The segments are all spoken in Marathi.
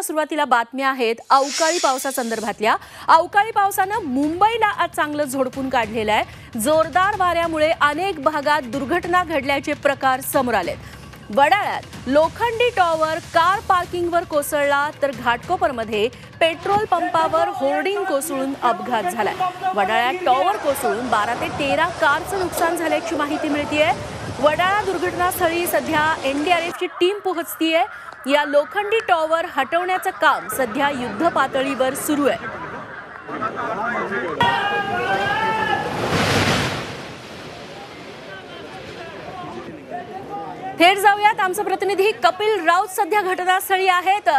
सुरुवातीला बातम्या आहेत अवकाळी पावसासंदर्भातल्या। अवकाळी पावसानं मुंबईला आज चांगलं झोडपून काढलेलं आहे। जोरदार वाऱ्यामुळे अनेक भागात दुर्घटना घडल्याचे प्रकार समोर आलेत। वडाळ्यात लोखंडी टॉवर कार पार्किंगवर कोसळला, तर घाटकोपरमध्ये पेट्रोल पंपावर होर्डिंग कोसळून अपघात झालाय। वडाळ्यात टॉवर कोसळून 12 ते 13 कारचं नुकसान झाल्याची माहिती मिळतेय। वडाळा दुर्घटनास्थळी सध्या एनडीआरएफची टीम पोहोचतीये। या लोखंडी टॉवर हटवण्याचं काम सध्या युद्ध पातळीवर सुरू आहे। थेट जाऊयात, आमचे प्रतिनिधी कपिल राऊत सध्या घटनास्थळी आहेत।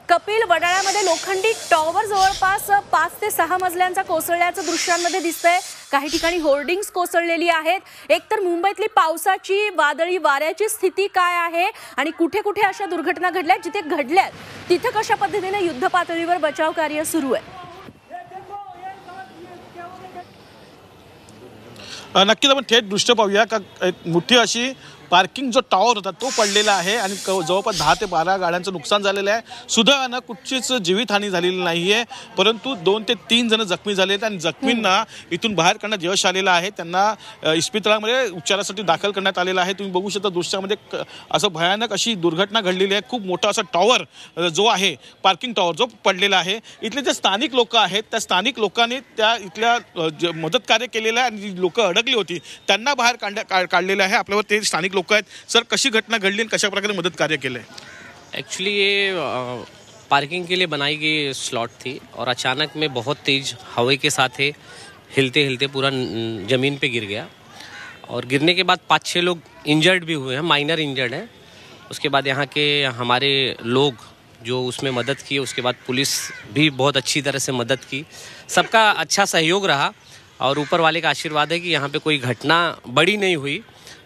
कपिल, वडाळ्यामध्ये लोखंडी टॉवर जवळपास 5 ते 6 मजल्यांचा कोसळल्याचं दृश्यांमध्ये दिसतंय। काही ठिकाणी होर्डिंग्स कोसळलेली आहेत। एकतर मुंबईतली पावसाची वादळी वाऱ्याची स्थिती काय आहे आणि कुठे कुठे अशा दुर्घटना घडल्या, जिथे घडल्यात तिथे कशा पद्धतीने युद्ध पातळीवर बचाव कार्य सुरू आहे? नक्कीच आपण थेट दृश्य पाहूया का मोठी अशी पार्किंग जो टॉवर होता तो पडलेला आहे आणि जवळपास 10 ते 12 गाड्यांचं नुकसान झालेलं आहे। सुदैवानं कुठचीच जीवितहानी झालेली नाहीये, परंतु 2 ते 3 जण जखमी झाले आहेत आणि जखमींना इथून बाहेर काढण्यात यश आलेलं आहे। त्यांना इस्पितळामध्ये उपचारासाठी दाखल करण्यात आलेलं आहे। तुम्ही बघू शकता दृश्यामध्ये असं भयानक अशी दुर्घटना घडलेली आहे। खूप मोठा असा टॉवर जो आहे, पार्किंग टॉवर जो पडलेला आहे, इथले जे स्थानिक लोक आहेत त्या स्थानिक लोकांनी त्या इथल्या मदत कार्य केलेलं आहे आणि जी लोक अडकली होती त्यांना बाहेर काढलेलं आहे। आपल्यावर ते स्थानिक लोक आहेत। सर, कशी घटना घडली आणि कशा प्रकारे मदत कार्य केले? एक्चुअली ये पार्किंग के लिए बनाई गई स्लॉट थी और अचानक में बहुत तेज हवा के साथ है हिलते हिलते पूरा ज़मीन पे गिर गया और गिरने के बाद 5-6 लोग इंजर्ड भी हुए हैं, माइनर इंजर्ड हैं। उसके बाद यहाँ के हमारे लोग जो उसमें मदद किए, उसके बाद पुलिस भी बहुत अच्छी तरह से मदद की। सबका अच्छा सहयोग रहा और ऊपर वाले का आशीर्वाद है कि यहाँ पे कोई घटना बड़ी नहीं हुई,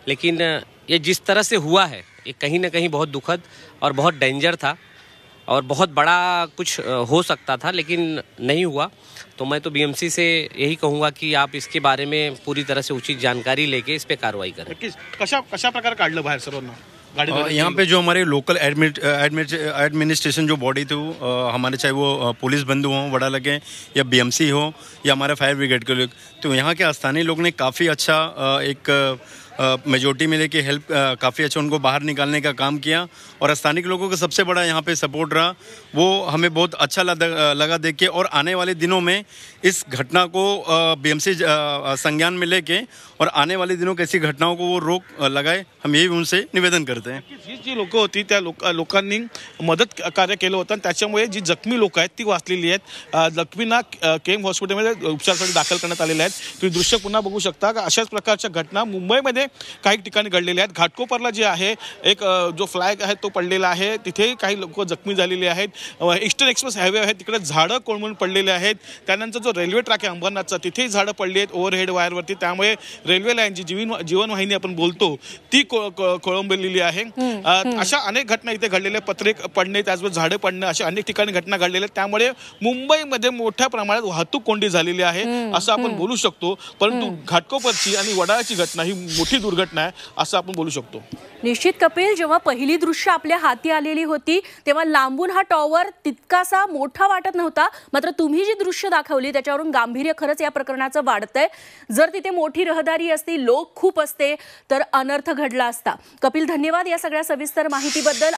लेकिन ये जिस तरह से हुआ है ये कहीं ना कहीं बहुत दुखद और बहुत डेंजर था और बहुत बड़ा कुछ हो सकता था, लेकिन नहीं हुआ। तो मैं तो बीएमसी से यही कहूँगा कि आप इसके बारे में पूरी तरह से उचित जानकारी लेके इस पे कार्रवाई करें। कशा प्रकार काढलं बाहेर सर्वांना? यहाँ पे जो हमारे लोकल एडमिनिस्ट्रेशन जो बॉडी थी, हमारे चाहे वो पुलिस बंधु हों वड़ा लगे या बीएमसी हो या हमारे फायर ब्रिगेड के लोग, तो यहाँ के स्थानीय लोग ने काफ़ी अच्छा एक मेजोरिटी में लेके हेल्प काफ़ी अच्छा उनको बाहर निकालने का काम किया और स्थानिक लोगों का सबसे बड़ा यहाँ पे सपोर्ट रहा। वो हमें बहुत अच्छा लगा देख के, और आने वाले दिनों में इस घटना को बीएमसी संज्ञान में लेके और आने वाले दिनों की ऐसी घटनाओं को वो रोक लगाए, हम यही उनसे निवेदन करते हैं। जी लोक होती त्या लोकांनी मदत कार्य केलं होतं, त्याच्यामुळे जी जखमी लोक आहेत ती वाचलेली आहेत। जखमींना केम हॉस्पिटलमध्ये उपचारासाठी दाखल करण्यात आलेले आहेत। तुम्ही दृश्य पुन्हा बघू शकता का अशाच प्रकारच्या घटना मुंबईमध्ये काही ठिकाणी घडलेल्या आहेत। घाटकोपरला जे आहे एक जो फ्लॅग आहे तो पडलेला आहे, तिथे काही लोक जखमी झालेले आहेत। ईस्टर्न एक्सप्रेस हायवे आहे तिकडे झाडं कोळमून पडलेले आहेत। त्यानंतर जो रेल्वे ट्रॅक आहे अंबरनाथचा तिथेही झाडं पडली आहेत ओव्हरहेड वायरवरती, त्यामुळे रेल्वे लाईन जी जीवनवाहिनी आपण बोलतो ती खोळंबलेली आहे। अशा अनेक घटना इथे घडलेल्या, पत्रे पडणे त्याचबरोबर झाडं पडणं अशा अनेक ठिकाणी घटना घडलेल्या, त्यामुळे मुंबईमध्ये मोठ्या प्रमाणात वाहतूक कोंडी झालेली आहे असं आपण बोलू शकतो। परंतु घाटकोपरची आणि वडाळ्याची घटना ही मोठी दुर्घटना आहे असं आपण बोलू शकतो। निश्चित कपिल, जेव्हा पहिली दृश्य आपल्या हाती आलेली होती तेव्हा लांबून हा टॉवर तितकासा मोठा वाटत नव्हता, मात्र तुम्ही जी दृश्य दाखवली त्याच्यावरून गांभीर्य खरंच या प्रकरणाचं वाढतंय। जर तिथे मोठी रहदारी असती, लोक खूप असते तर अनर्थ घडला असता। कपिल, धन्यवाद या सगळ्या सविस्तर माहितीबद्दल।